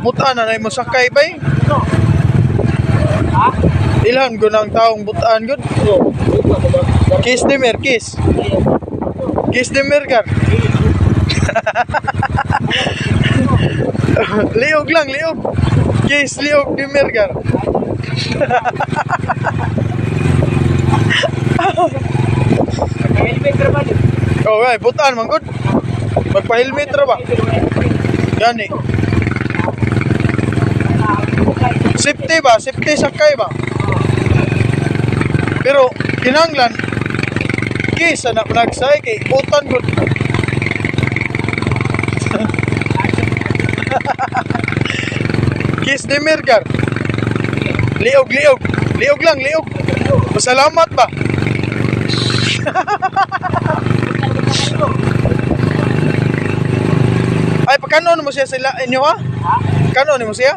butaan na mo sakay bay. Ilhan ko ng taong butaan gud. Kiss ni Mer, kiss. Kiss ni Mer kan. Liog lang, liog. Kiss liog ni Mer kan. Oh, ay butaan man gud. Magpa-helmet ra ba? Gani. Safety ba? Safety sakay ba? Pero kinanglan kisa na nagsay kay utan gud. Kiss ni Mirgar. Liog, liog. Liog lang, liog. Pasalamat ba? Ay, pakano mo siya sila inyo ha? Kano mo siya?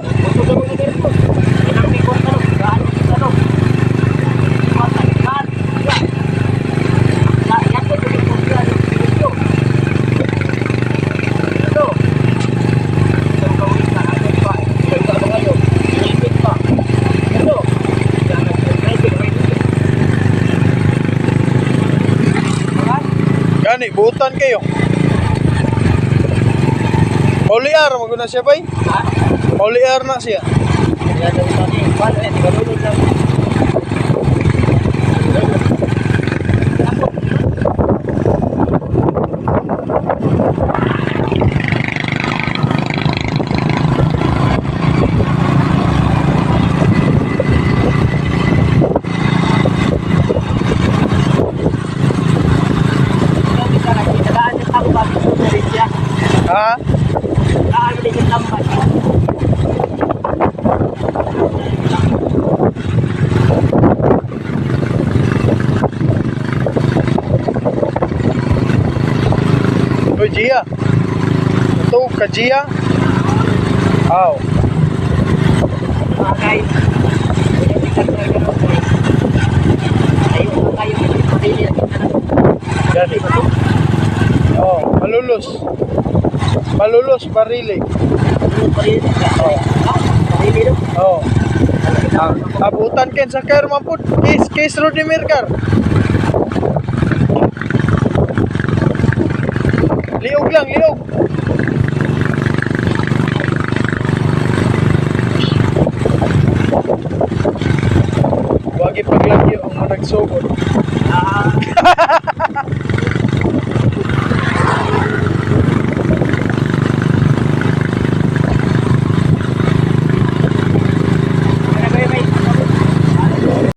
Gani, buutan kayo. Oliar, maguna siya ba? Oliar na siya. Ha? O Gia. Ito ka Gia. Aw. Okay. Gani. Oh, malulus. Malulus barili. Oh. Abutan ken sa car mampud. Case road ni Mirgar. Liog lang, liog. Wagi paglagyo ang nagsugod.